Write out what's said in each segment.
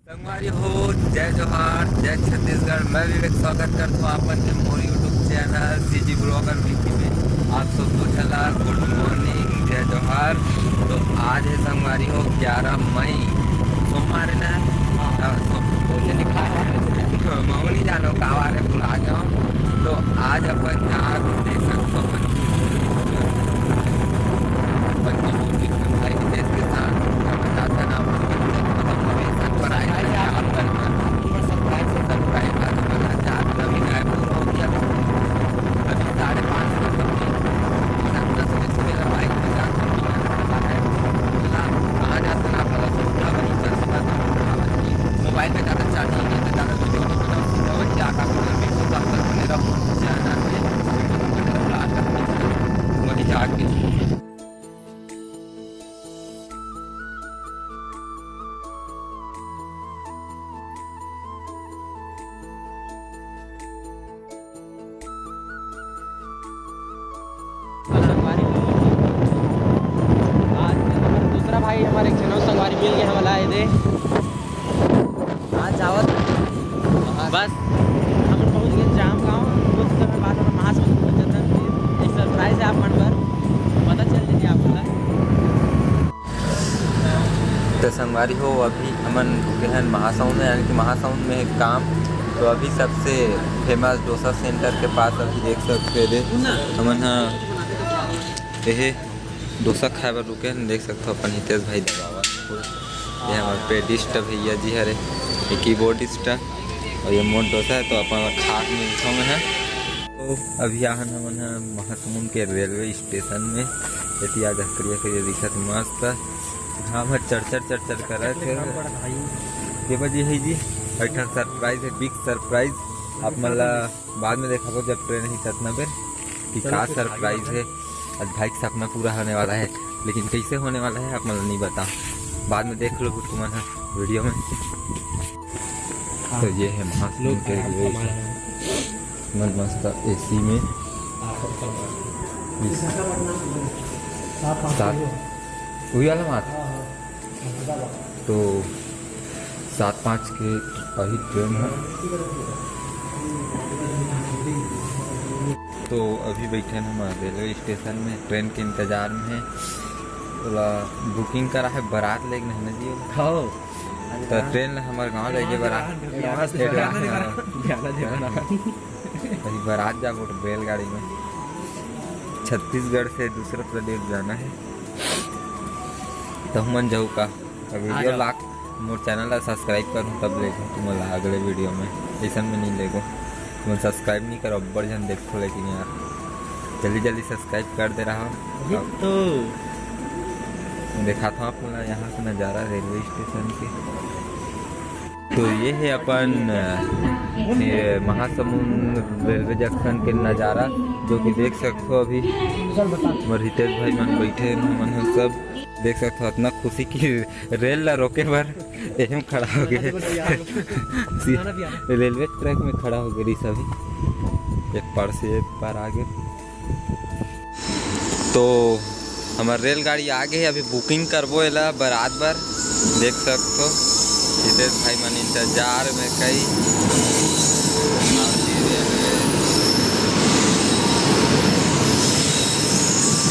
संगवारी हो, जय जोहार, जय छत्तीसगढ़। मैं विवेक स्वागत करता हूँ अपन के मोर YouTube channel CG blogger Vicky में। आप सबको चला गुड मॉर्निंग, जय जोहार। तो आज है संगवारी हो 11 मई, सोमवार है ना। लिखा है मैं नहीं जानो कावार है, भुला गया हूँ। तो आज अपन यहाँ देख सकते हो भाई देश के साथ बताता ना पर आए मोबाइल में ज़्यादा चार्ज नहीं है, ज़्यादा क्या वही जाके दूसरा भाई हमारे जनों संगवारी मिल गया हमारा आए थे आज जावत बस हम पहुंच गए जाम गाँव। कुछ समय बाद हम महासमुंद पहुंचते एक सरप्राइज है आप मन पर पता चल जाए आपको। तो संगवारी हो अभी हमन रुके हैं महासमुंद में, यानी कि महासमुंद में एक काम। तो अभी सबसे फेमस डोसा सेंटर के पास अभी देख सकते थे हमन ये डोसा खाए बर रुके हैं। देख सकते हो अपन हितेश भाई दबावा, ये हमारे पेडिस्ट भैया जी हरे, ये कीबोर्डिस्ट और ये मोट डोसा है। तो अपन खास मिलता में है। तो अभी आहन हमन महासमुंद के रेलवे स्टेशन में यदि आज करिया करिया दिखत मस्त घाम चढ़ कर रहे थे। ये बजे है जी ऐठा सरप्राइज है, बिग सरप्राइज। आप मतलब बाद में देखा जब ट्रेन ही ततना बेर कि का सरप्राइज है। आज भाई का सपना पूरा होने वाला है, लेकिन कैसे होने वाला है आप मतलब नहीं बता, बाद में देख लो तुम्हारा वीडियो में। तो ये है महासमुंद के मन मस्त एसी में 7 वही वाला मात। तो 7:05 के वही ट्रेन है। तो अभी बैठे हम रेलवे स्टेशन में, ट्रेन के इंतज़ार में है। थोड़ा बुकिंग करा है, बारात लेके नहीं ना जी। तो ट्रेन हमारे गांव लेके बारात बारात जाबो रेलगाड़ी में। छत्तीसगढ़ से दूसरे प्रदेश जाना है। तो हमन जाऊ का वीडियो लाख मोर चैनल ला सब्सक्राइब करूँ तब ले तुम्हारा अगले वीडियो में, ऐसा में नहीं लेगो। तुम सब्सक्राइब नहीं करो बड़ जन देखो, लेकिन यार जल्दी जल्दी सब्सक्राइब कर दे रहा हूँ। तो देखा था आप यहाँ का नज़ारा रेलवे स्टेशन के। तो ये है अपन ये महासमुंद रेलवे जंक्शन के नज़ारा, जो कि देख सकते हो। अभी हितेश भाई मन बैठे मन सब देख सकते हो। इतना खुशी की रेल ला रोके पर एम खड़ा हो गए रेलवे ट्रैक में खड़ा हो गई सभी, एक पार से एक पार आगे। तो हमार रेलगाड़ी आगे है, अभी बुकिंग करबो एला बारात बार। देख सकते हो हितेश भाई मन इंतजार में कई।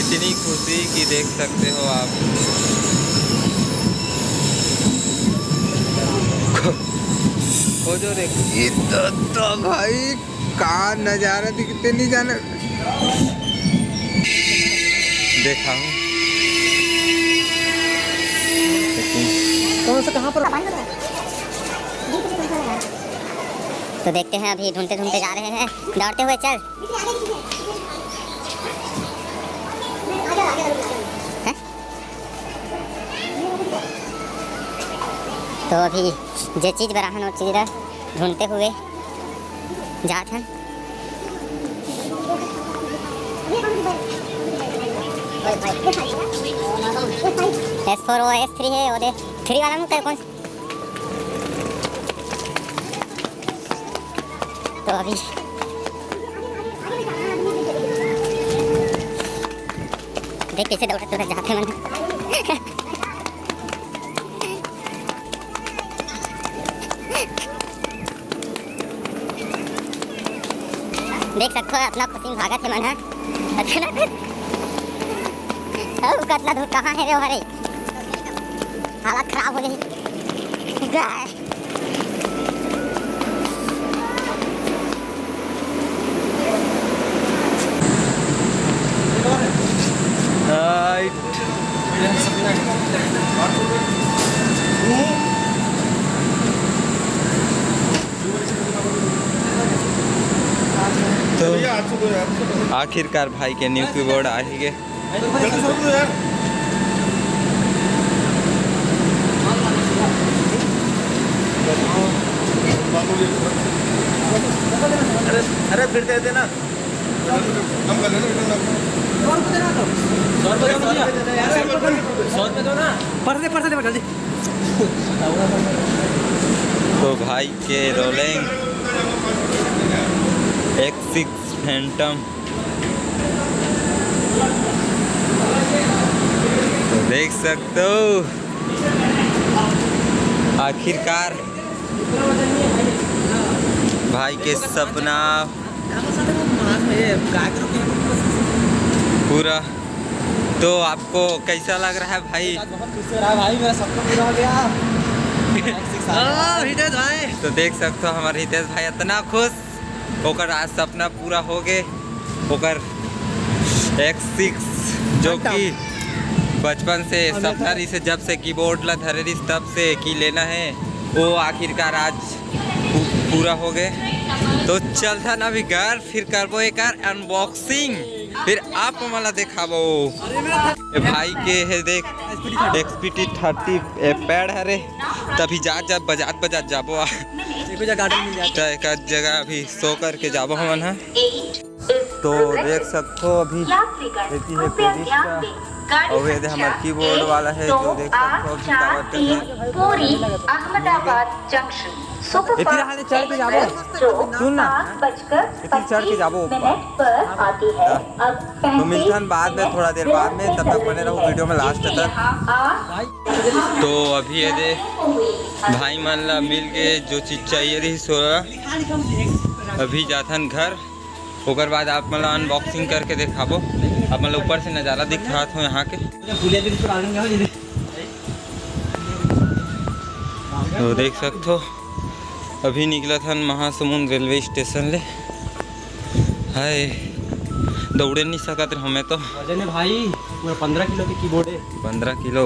इतनी खुशी कि देख सकते हो आप। खोजो रे तो भाई का नजारा दिखते नहीं जाने देखा हूँ। कौन सा कहाँ पर तो देखते हैं, अभी ढूंढते ढूंढते जा रहे हैं, दौड़ते हुए चल। तो अभी जो चीज़ बराहन और चीज़ ढूंढते हुए जाते हैं। S4 और S3 है, और 3 वाला में कौन सा? तो अभी देख कैसे दौड़ते जाते मन देख सकते हो अपना खुशी में भागत है मन है कतला धूप कहाँ है रे हरे हालत खराब हो गई तो आखिरकार भाई के न्यू कीबोर्ड आ ही गए। अरे फिर दे देना हम कर लेना 100 रुपये दो ना। पर्स दे जल्दी। तो भाई के रोलिंग X6 फैंटम तो देख सकते हो आखिरकार भाई के सपना पूरा। तो आपको कैसा लग रहा है भाई? भाई मेरा सपना पूरा हो गया। हितेश भाई तो देख सकते हो हमारे हितेश भाई इतना खुश होकर आज सपना पूरा हो गए होकर X6 जो कि बचपन से सपना रही से जब से कीबोर्ड ला धरे रही तब से की लेना है वो आखिरकार आज पूरा हो गए। तो चलता ना भी घर फिर करबो एक अनबॉक्सिंग फिर आप मला दिखाबो। भाई के है देख XPT 30 पैड है रे तभी जब बजात जाबो एक जगह अभी सो करके जाबो हमन है। तो देख सकते हो अभी रहती है पेरिस और ये हमारे कीबोर्ड वाला है जो देख सकते हो पूरी अहमदाबाद जंक्शन सुपरफास्ट चढ़ के जाबो सुन ना चढ़ के जाबो पर आती है। अब तो मिलते हैं बाद में थोड़ा देर बाद में तब तक बने रहो वीडियो में लास्ट तक। तो अभी ये दे भाई मन ला मिल गए जो चीज चाहिए रही सोरा अभी जाथन घर ओकर बाद आप मतलब अनबॉक्सिंग करके दिखाबो। आप मतलब ऊपर से नज़ारा दिखात हो यहाँ के। तो देख सकते हो अभी निकला था महासमुंद रेलवे स्टेशन ले। हाय दौड़े नहीं सकत हमें तो वजन है भाई पूरा 15 किलो की कीबोर्ड है। 15 किलो